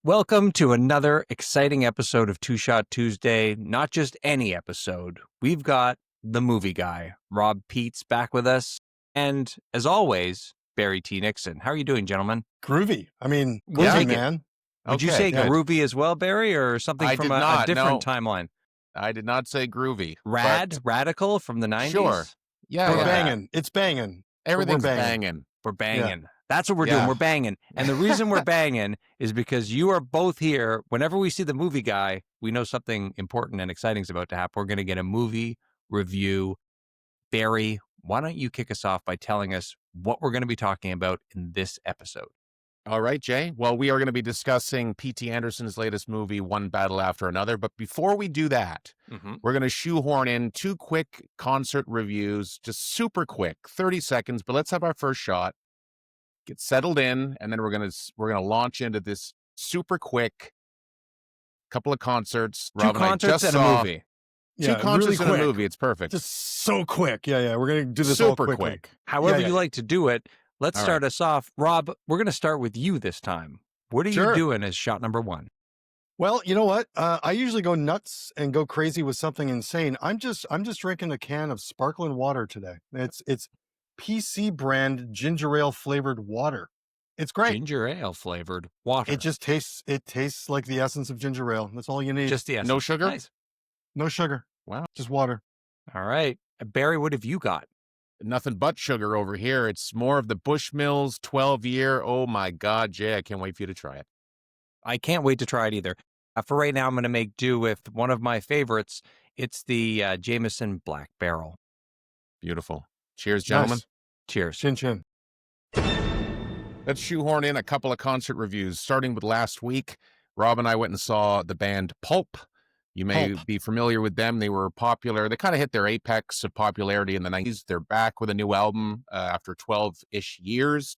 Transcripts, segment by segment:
Welcome to another exciting episode of Two Shot Tuesday. Not just any episode. We've got the movie guy, Rob Peets, back with us. And as always, Barry T. Nixon. How are you doing, gentlemen? Groovy. I mean, We'll groovy, take it. man. Would you say good. groovy as well, Barry, or something I from did a not, different no. timeline? I did not say groovy. Radical from the 90s? Sure. Yeah, We're yeah. banging. It's banging. Everything's We're banging. We're banging. Yeah. That's what we're doing. We're banging. And the reason we're banging is because you are both here. Whenever we see the movie guy, we know something important and exciting is about to happen. We're going to get a movie review. Barry, why don't you kick us off by telling us what we're going to be talking about in this episode? All right, Jay. Well, we are going to be discussing P.T. Anderson's latest movie, One Battle After Another. But before we do that, we're going to shoehorn in two quick concert reviews, just super quick, 30 seconds. But let's have our first shot, get settled in, and then we're going to launch into this super quick couple of concerts. Two concerts and a movie. Two concerts really and a movie. It's perfect. Just so quick. Yeah. We're going to do this Super all quickly. quick. However you like to do it. Let's All start us off. Rob, we're going to start with you this time. What are you doing as shot number one? Well, you know what? I usually go nuts and go crazy with something insane. I'm just drinking a can of sparkling water today. It's PC brand ginger ale flavored water. It's great. Ginger ale flavored water. It tastes like the essence of ginger ale. That's all you need. Just the essence. No sugar? Nice. No sugar. Wow. Just water. All right. Barry, what have you got? Nothing but sugar over here. It's more of the Bushmills 12-year. Oh, my God, Jay, I can't wait for you to try it. I can't wait to try it either. For right now, I'm going to make do with one of my favorites. It's the Jameson Black Barrel. Beautiful. Cheers, gentlemen. Nice. Cheers. Chin chin. Let's shoehorn in a couple of concert reviews, starting with last week. Rob and I went and saw the band Pulp. You may be familiar with them. They were popular. They kind of hit their apex of popularity in the 90s. They're back with a new album after 12-ish years.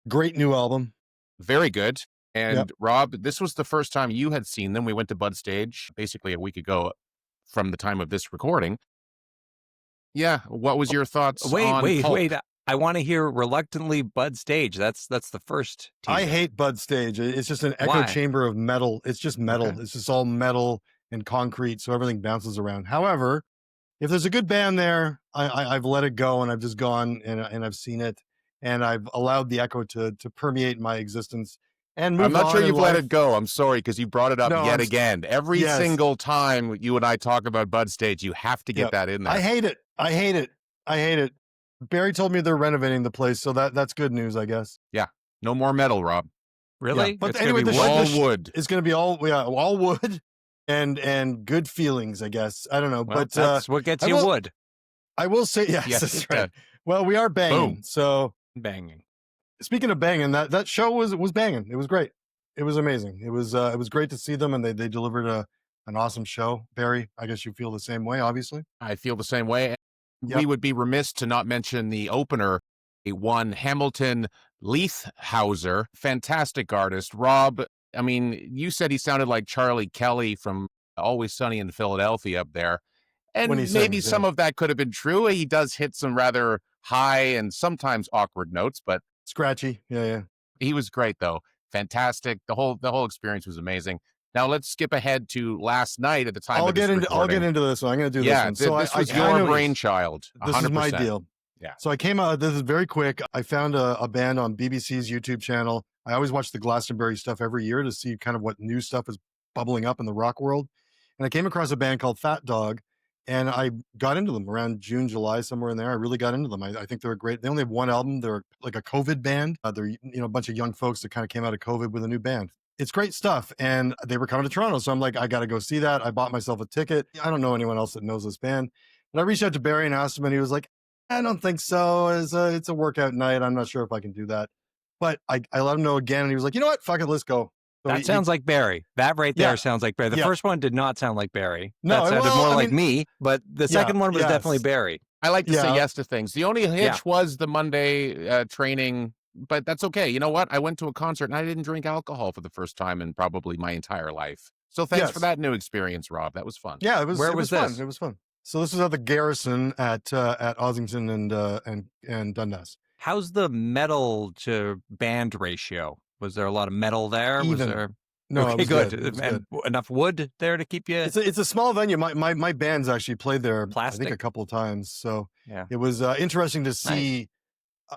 Great new album. Very good. And Rob, this was the first time you had seen them. We went to Bud Stage basically a week ago from the time of this recording. Yeah. What was your thoughts on Pulp? Wait. I want to hear reluctantly Bud Stage. That's the first teaser. I hate Bud Stage. It's just an echo chamber of metal. It's just metal. Okay. It's just all metal and concrete, so everything bounces around. However, if there's a good band there, I've let it go and I've just gone and I've seen it and I've allowed the echo to permeate my existence and move on. I'm not sure you've let it go. I'm sorry, because you brought it up yet again. Every single time you and I talk about Bud Stage, you have to get that in there. I hate it. Barry told me they're renovating the place, so that's good news, I guess. Yeah. No more metal, Rob. Really? Yeah. But it's anyway, all wood. It's going to be all wood. And good feelings, I guess. I don't know, well, but that's what gets you wood. I will say yes that's right. Well, we are banging. Boom. So banging. Speaking of banging, that show was banging. It was great. It was amazing. It was great to see them, and they delivered an awesome show. Barry, I guess you feel the same way, obviously. I feel the same way. We would be remiss to not mention the opener. One Hamilton Leithauser, fantastic artist. Rob, I mean, you said he sounded like Charlie Kelly from Always Sunny in Philadelphia up there. And maybe some of that could have been true. He does hit some rather high and sometimes awkward notes, but scratchy. Yeah. He was great though. Fantastic. The whole experience was amazing. Now let's skip ahead to last night at the time. I'll get into this one. I'm going to do this one. So this was your brainchild. 100%. This is my deal. Yeah. So I came out. This is very quick. I found a band on BBC's YouTube channel. I always watch the Glastonbury stuff every year to see kind of what new stuff is bubbling up in the rock world. And I came across a band called Fat Dog, and I got into them around June, July, somewhere in there. I really got into them. I think they're great. They only have one album. They're like a COVID band. They're a bunch of young folks that kind of came out of COVID with a new band. It's great stuff. And they were coming to Toronto. So I'm like, I got to go see that. I bought myself a ticket. I don't know anyone else that knows this band. And I reached out to Barry and asked him, and he was like, I don't think so. It's a workout night. I'm not sure if I can do that. But I let him know again. And he was like, you know what? Fuck it. Let's go. So that sounds like Barry. That right there sounds like Barry. The first one did not sound like Barry. No, that sounded more like me. But the second one was definitely Barry. I like to say yes to things. The only hitch was the Monday training, but that's okay. You know what? I went to a concert and I didn't drink alcohol for the first time in probably my entire life. So thanks for that new experience, Rob. That was fun. Yeah, it was. Where was fun. this? It was fun. So this was at the Garrison at Ossington and Dundas. How's the metal to band ratio? Was there a lot of metal there? Even. Was there No, it Okay, was good. good. It was And good. enough wood there to keep you It's a small venue. My band's actually played there, I think, a plastic. couple of times. So Yeah. it was interesting to Nice. see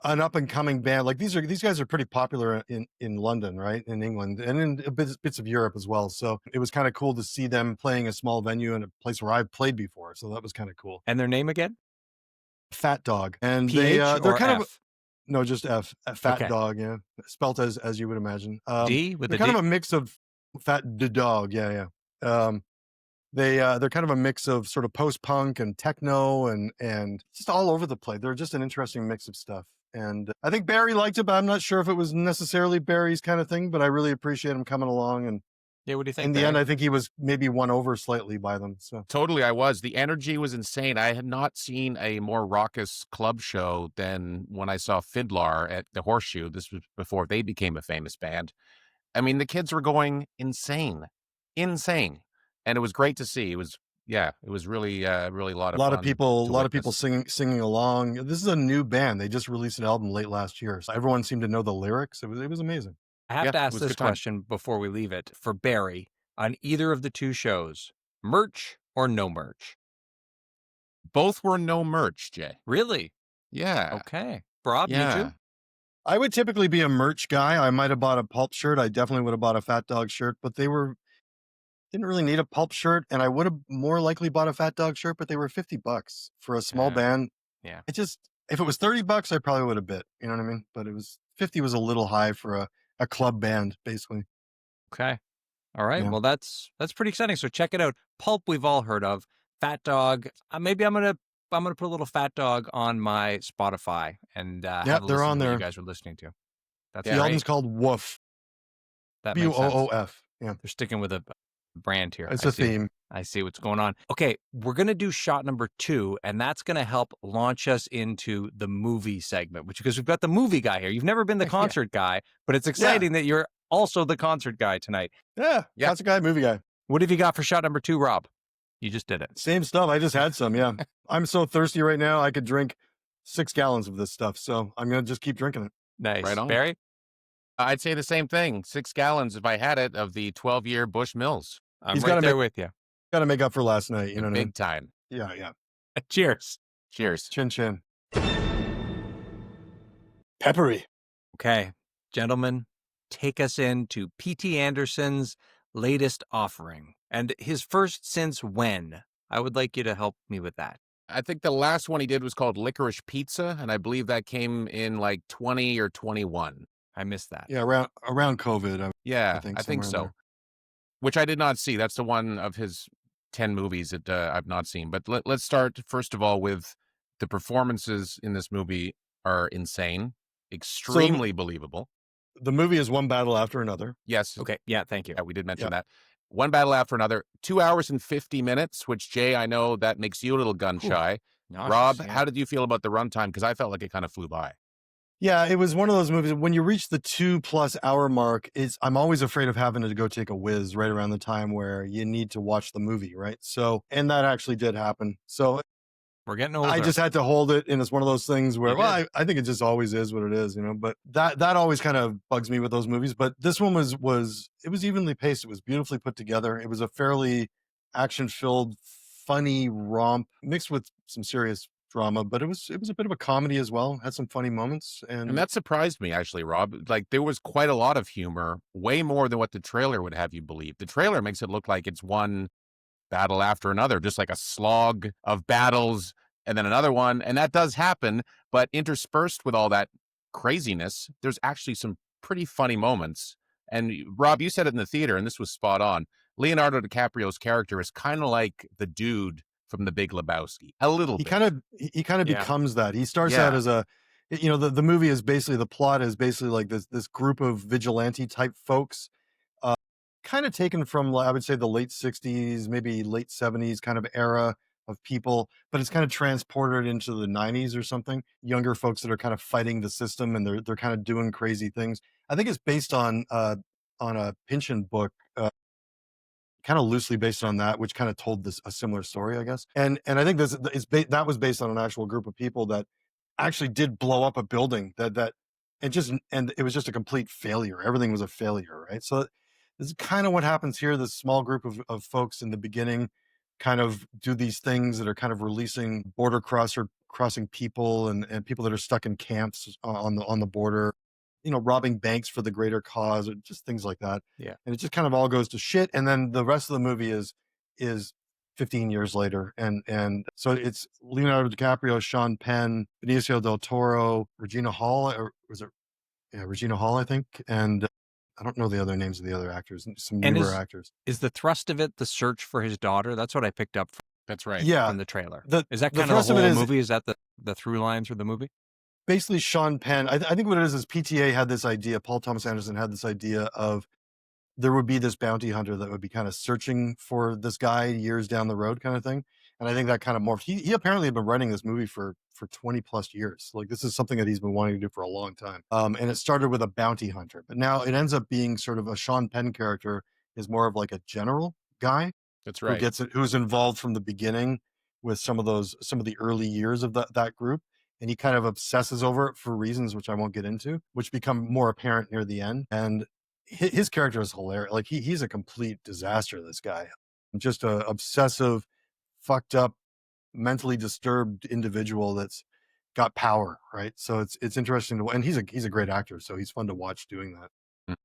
an up and coming band. Like these guys are pretty popular in London, right, in England, and in bits of Europe as well. So it was kind of cool to see them playing a small venue in a place where I've played before. So that was kind of cool. And their name again? Fat Dog, and PH they're or kind of F? no, just F, Fat Okay. Dog, yeah, spelt as you would imagine. D with They're a kind D? of a mix of Fat the Dog, yeah, yeah. They're kind of a mix of sort of post punk and techno and just all over the place. They're just an interesting mix of stuff. And I think Barry liked it, but I'm not sure if it was necessarily Barry's kind of thing. But I really appreciate him coming along. And Yeah, what do you think, in the Barry? end, I think he was maybe won over slightly by them. So Totally, I was. The energy was insane. I had not seen a more raucous club show than when I saw Fiddlar at the Horseshoe. This was before they became a famous band. I mean, the kids were going insane, insane, and it was great to see. It was, yeah, it was really, really a lot a of lot fun. of people, to a lot of people witness. singing along. This is a new band. They just released an album late last year, so everyone seemed to know the lyrics. It was amazing. I have Yeah, to it ask was a this good time. question before we leave it. For Barry, on either of the two shows, merch or no merch? Both were no merch, Jay. Really? Yeah, Okay. Rob, you yeah. too? I would typically be a merch guy. I might have bought a Pulp shirt. I definitely would have bought a Fat Dog shirt, but they didn't really need a Pulp shirt, and I would have more likely bought a Fat Dog shirt, but they were $50 for a small band. Yeah. If it was $30, I probably would have bit. You know what I mean? But it was 50 was a little high for a club band, basically. Okay. All right. Yeah. Well, that's pretty exciting. So check it out. Pulp we've all heard of. Fat Dog. Maybe I'm gonna put a little Fat Dog on my Spotify and have a They're listen on to what there. you guys are listening to. That's The album's great. called Woof. That makes sense. WOOF. Yeah, They're sticking with a brand here. it's I a see. theme. I see what's going on. Okay, we're going to do shot number 2, and that's going to help launch us into the movie segment, because we've got the movie guy here. You've never been the concert guy, but it's exciting that you're also the concert guy tonight. Yeah, concert guy, movie guy. What have you got for shot number 2, Rob? You just did it. Same stuff. I just had some. Yeah, I'm so thirsty right now. I could drink 6 gallons of this stuff, so I'm gonna just keep drinking it. Nice. Right on. Barry? I'd say the same thing. 6 gallons, if I had it, of the 12-year Bush Mills. I'm He's right gotta there make- with you. Got to make up for last night. You know what I mean? Big time. Yeah, yeah. Cheers. Cheers. Chin chin. Peppery. Okay, gentlemen, take us into P.T. Anderson's latest offering and his first since when? I would like you to help me with that. I think the last one he did was called Licorice Pizza, and I believe that came in like 20 or 21. I missed that. Yeah, around COVID. Yeah, I think I think somewhere in so. there. Which I did not see. That's the one of his 10 movies that I've not seen. But let's start, first of all, with the performances in this movie are insane, extremely believable. The movie is one battle after another. Yes. Okay. Yeah. Thank you. Yeah, we did mention Yeah. that. One battle after another, 2 hours and 50 minutes, which, Jay, I know that makes you a little gun shy. Nauseous, Rob, yeah. how did you feel about the runtime? Because I felt like it kind of flew by. Yeah, it was one of those movies. When you reach the 2+ hour mark, I'm always afraid of having to go take a whiz right around the time where you need to watch the movie, right? So, and that actually did happen. So We're getting older. I just had to hold it, and it's one of those things where, You well, did. I think it just always is what it is, you know. But that always kind of bugs me with those movies. But this one was it was evenly paced. It was beautifully put together. It was a fairly action-filled, funny romp mixed with some serious drama. But it was a bit of a comedy as well. Had some funny moments, And that surprised me, actually, Rob. Like, there was quite a lot of humor, way more than what the trailer would have you believe. The trailer makes it look like it's one battle after another, just like a slog of battles and then another one. And that does happen, but interspersed with all that craziness, there's actually some pretty funny moments. And Rob, you said it in the theater, and this was spot on. Leonardo DiCaprio's character is kind of like the dude from The Big Lebowski, a little he bit. kind of Yeah. becomes that. He starts Yeah. out as the movie is basically, the plot is basically like this group of vigilante type folks, kind of taken from, I would say, the late 60s, maybe late 70s kind of era of people, but it's kind of transported into the 90s or something. Younger folks that are kind of fighting the system, and they're kind of doing crazy things. I think it's based on a Pynchon book, kind of loosely based on that, which kind of told a similar story, I guess. And I think that was based on an actual group of people that actually did blow up a building and it was just a complete failure. Everything was a failure, right? So This is kind of what happens here. This small group of folks in the beginning kind of do these things that are kind of releasing crossing people and people that are stuck in camps on the border, robbing banks for the greater cause, or just things like that. Yeah. And it just kind of all goes to shit. And then the rest of the movie is 15 years later. And so it's Leonardo DiCaprio, Sean Penn, Benicio del Toro, Regina Hall, or was it, yeah, Regina Hall, I think. And I don't know the other names of the other actors, some And newer actors. is the thrust of it the search for his daughter? That's what I picked up That's right. Yeah. from the trailer. The, Is that the kind of thrust the of it whole is movie? Is that the through line through the movie? basically Sean Penn. I think what it is PTA had this idea, Paul Thomas Anderson had this idea of there would be this bounty hunter that would be kind of searching for this guy years down the road kind of thing. And I think that kind of morphed. He apparently had been writing this movie for 20 plus years. Like this is something that he's been wanting to do for a long time. And it started with a bounty hunter, but now it ends up being sort of a Sean Penn character is more of like a general guy. That's right. Who's involved from the beginning with some of the early years of that group. And he kind of obsesses over it for reasons which I won't get into, which become more apparent near the end. And his character is hilarious. Like he's a complete disaster, this guy. Just a obsessive, fucked up, mentally disturbed individual that's got power, right? So it's interesting to, and he's a great actor, so he's fun to watch doing that.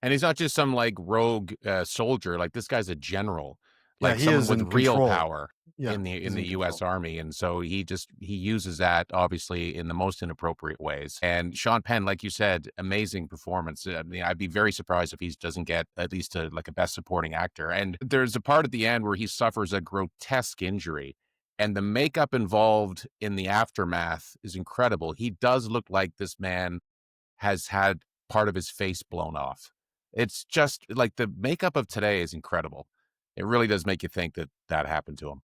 And he's not just some like rogue soldier. Like this guy's a general, Yeah, like he someone is with in real control. power Yeah, in he's the in U.S. control. Army, and so he uses that obviously in the most inappropriate ways. And Sean Penn, like you said, amazing performance. I mean, I'd be very surprised if he doesn't get at least a best supporting actor. And there's a part at the end where he suffers a grotesque injury, and the makeup involved in the aftermath is incredible. He does look like this man has had part of his face blown off. It's just like the makeup of today is incredible. It really does make you think that happened to him.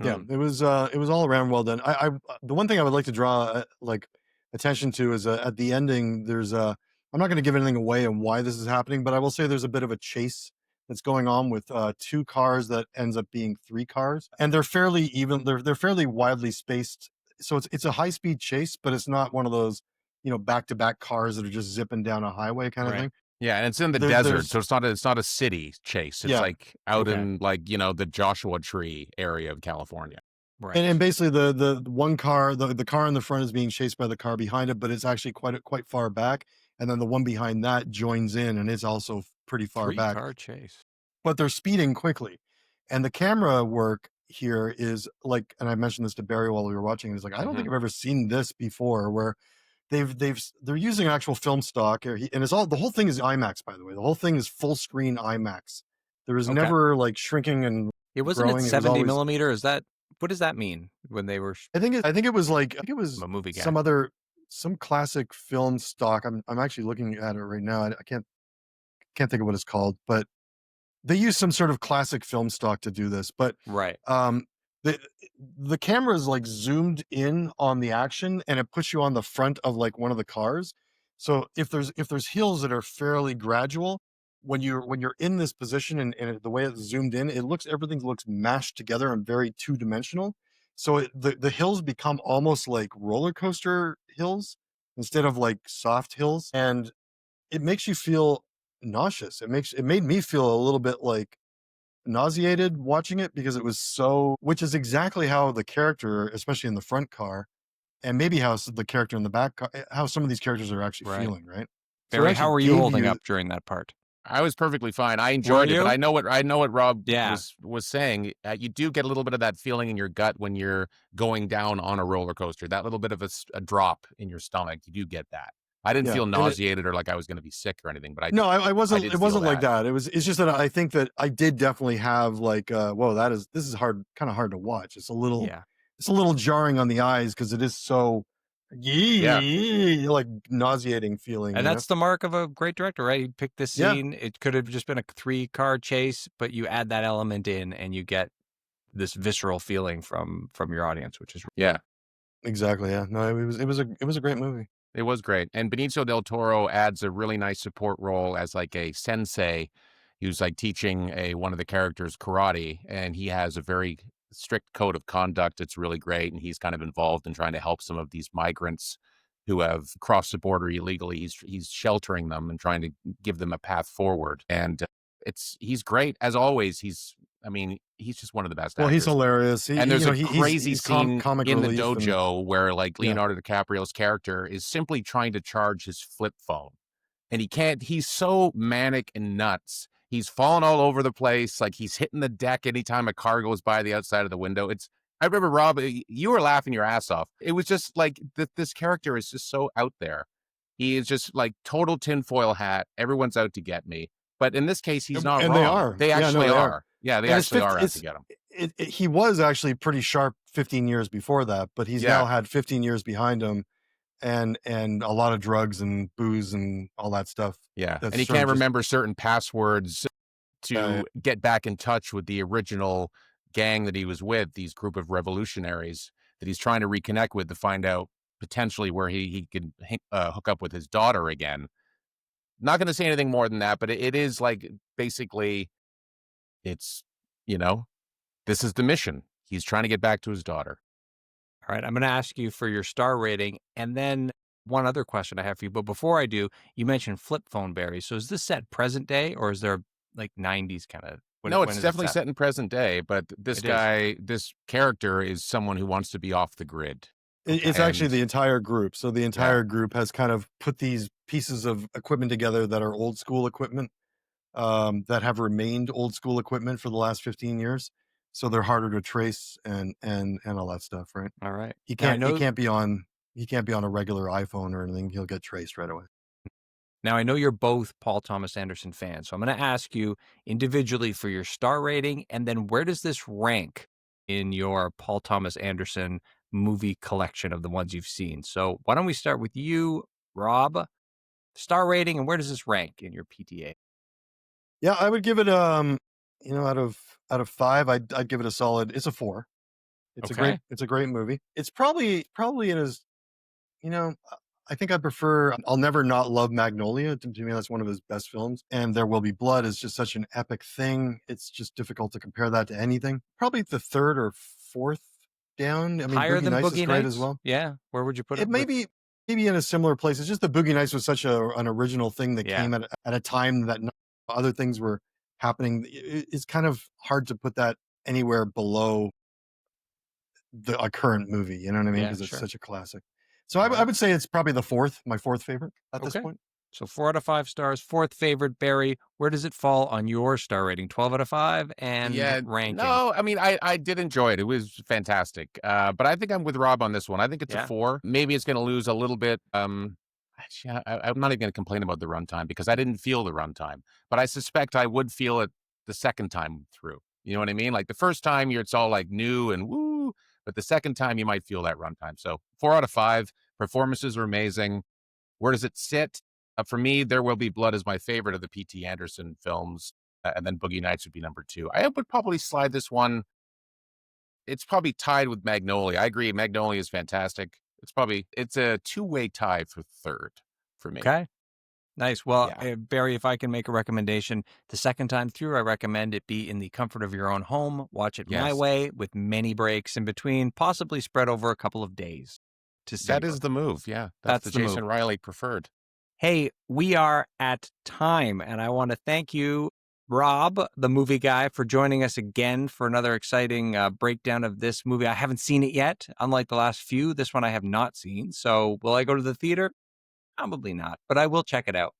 Yeah, it was all around well done. The one thing I would like to draw like attention to is at the ending. I'm not going to give anything away on why this is happening, but I will say there's a bit of a chase that's going on with two cars that ends up being three cars, and they're fairly even. They're fairly widely spaced, so it's a high speed chase, but it's not one of those back to back cars that are just zipping down a highway kind of Right. thing. Yeah, and it's in the desert, so it's not a city chase. It's Yeah. like out in like the Joshua Tree area of California. Right. And basically the one car, the car in the front is being chased by the car behind it, but it's actually quite far back. And then the one behind that joins in and it's also pretty far back. Car chase. But they're speeding quickly. And the camera work here is like, and I mentioned this to Barry while we were watching, he's like, I don't think I've ever seen this before, where they're using actual film stock, and it's all, the whole thing is IMAX, by the way. The whole thing is full screen IMAX. There was never like shrinking and It wasn't growing. it 70 millimeter. What does that mean when they were? I think it was I'm a movie guy. some classic film stock. I'm actually looking at it right now. I can't think of what it's called, but they use some sort of classic film stock to do this. But Right. The camera is like zoomed in on the action and it puts you on the front of like one of the cars. So if there's hills that are fairly gradual, when you're in this position and the way it's zoomed in, everything looks mashed together and very two-dimensional. So the hills become almost like roller coaster hills instead of like soft hills, and it makes you feel nauseous. It made me feel a little bit like nauseated watching it because it was which is exactly how the character, especially in the front car, and maybe how the character in the back car, how some of these characters are actually feeling, right? So Barry, how were you holding up during that part? I was perfectly fine. I enjoyed it, but I know what Rob was saying. You do get a little bit of that feeling in your gut when you're going down on a roller coaster. That little bit of a drop in your stomach. You do get that. I didn't feel nauseated or like I was going to be sick or anything, but I wasn't. It wasn't like that. It's just that I think that I did definitely have like, whoa, this is hard, kind of hard to watch. It's a little jarring on the eyes because it is so, like nauseating feeling. And that's the mark of a great director, right? You pick this scene. It could have just been a 3-car chase, but you add that element in and you get this visceral feeling from your audience, which is exactly. Yeah, no, it was a great movie. It was great. And Benicio del Toro adds a really nice support role as like a sensei. He was like teaching one of the characters karate, and he has a very strict code of conduct. It's really great. And he's kind of involved in trying to help some of these migrants who have crossed the border illegally. He's sheltering them and trying to give them a path forward. And he's great as always. He's just one of the best Well, he's actors. hilarious. And there's a crazy scene comic in the relief dojo where like Yeah. Leonardo DiCaprio's character is simply trying to charge his flip phone. And he can't, he's so manic and nuts. He's falling all over the place. Like he's hitting the deck anytime a car goes by the outside of the window. I remember, Rob, you were laughing your ass off. It was just like this character is just so out there. He is just like total tinfoil hat. Everyone's out to get me. But in this case, he's not and wrong. they are. They actually they are. Yeah, they And actually are out to get him. He was actually pretty sharp 15 years before that, but he's now had 15 years behind him and a lot of drugs and booze and all that stuff. Yeah, and he can't remember certain passwords to get back in touch with the original gang that he was with, these group of revolutionaries that he's trying to reconnect with to find out potentially where he could hook up with his daughter again. Not going to say anything more than that, but it is like basically it's, this is the mission. He's trying to get back to his daughter. All right, I'm going to ask you for your star rating, and then one other question I have for you. But before I do, you mentioned flip phone, Barry. So is this set present day, or is there like 90s kind of? No, it's definitely set in present day. But this character is someone who wants to be off the grid. It's actually the entire group. So the entire group has kind of put these pieces of equipment together that are old school equipment, that have remained old school equipment for the last 15 years. So they're harder to trace and all that stuff, right? All right. He can't be on a regular iPhone or anything. He'll get traced right away. Now, I know you're both Paul Thomas Anderson fans, so I'm going to ask you individually for your star rating, and then where does this rank in your Paul Thomas Anderson movie collection of the ones you've seen? So why don't we start with you, Rob? Star rating, and where does this rank in your PTA? Yeah, I would give it out of 5, I'd give it a solid. It's a 4. It's a great movie. It's probably in his, I think I prefer I'll Never Not Love Magnolia. To me, that's one of his best films. And There Will Be Blood is just such an epic thing. It's just difficult to compare that to anything. Probably the third or fourth down. I mean, higher than Nights Boogie is great Nights as well. Yeah, where would you put it? It maybe in a similar place. It's just the Boogie Nights was such an original thing that came at a time that other things were happening. It's kind of hard to put that anywhere below a current movie. You know what I mean? Because it's such a classic. So I would say it's probably my fourth favorite at this point. So 4 out of 5 stars, fourth favorite. Barry, where does it fall on your star rating? 12 out of 5 and ranking. No, I mean, I did enjoy it. It was fantastic. But I think I'm with Rob on this one. I think it's a 4. Maybe it's going to lose a little bit. Actually, I'm not even going to complain about the runtime because I didn't feel the runtime. But I suspect I would feel it the second time through. You know what I mean? Like the first time, it's all like new and woo. But the second time, you might feel that runtime. So 4 out of 5. Performances are amazing. Where does it sit? For me, There Will Be Blood is my favorite of the P.T. Anderson films. And then Boogie Nights would be number 2. I would probably slide this one. It's probably tied with Magnolia. I agree. Magnolia is fantastic. It's a two-way tie for third for me. Okay. Nice. Well, Barry, if I can make a recommendation, the second time through, I recommend it be in the comfort of your own home. Watch it my way with many breaks in between, possibly spread over a couple of days. That is the move. Yeah. That's the Jason move. Riley preferred. Hey, we are at time, and I want to thank you, Rob, the movie guy, for joining us again for another exciting breakdown of this movie. I haven't seen it yet. Unlike the last few, this one I have not seen. So will I go to the theater? Probably not, but I will check it out.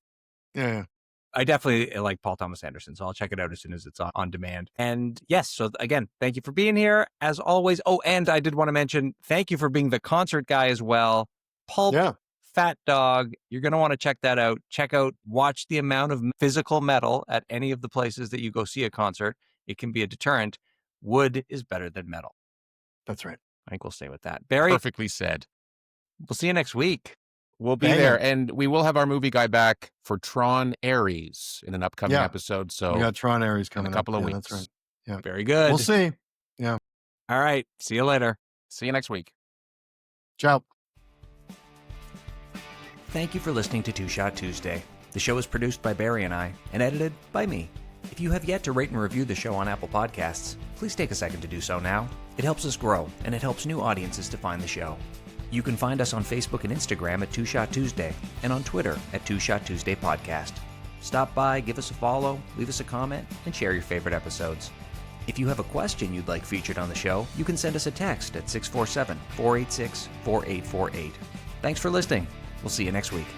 Yeah. I definitely like Paul Thomas Anderson, so I'll check it out as soon as it's on demand. And yes, so again, thank you for being here, as always. Oh, and I did want to mention, thank you for being the concert guy as well. Pulp, Fat Dog, you're going to want to check that out. Watch the amount of physical metal at any of the places that you go see a concert. It can be a deterrent. Wood is better than metal. That's right. I think we'll stay with that. Barry, perfectly said. We'll see you next week. We'll be there, and we will have our movie guy back for Tron Ares in an upcoming episode. So we got Tron Ares coming in a couple of weeks. That's right. Yeah, very good. We'll see. Yeah. All right. See you later. See you next week. Ciao. Thank you for listening to Two Shot Tuesday. The show is produced by Barry and I and edited by me. If you have yet to rate and review the show on Apple Podcasts, please take a second to do so now. It helps us grow, and it helps new audiences to find the show. You can find us on Facebook and Instagram at Two Shot Tuesday and on Twitter at Two Shot Tuesday Podcast. Stop by, give us a follow, leave us a comment, and share your favorite episodes. If you have a question you'd like featured on the show, you can send us a text at 647-486-4848. Thanks for listening. We'll see you next week.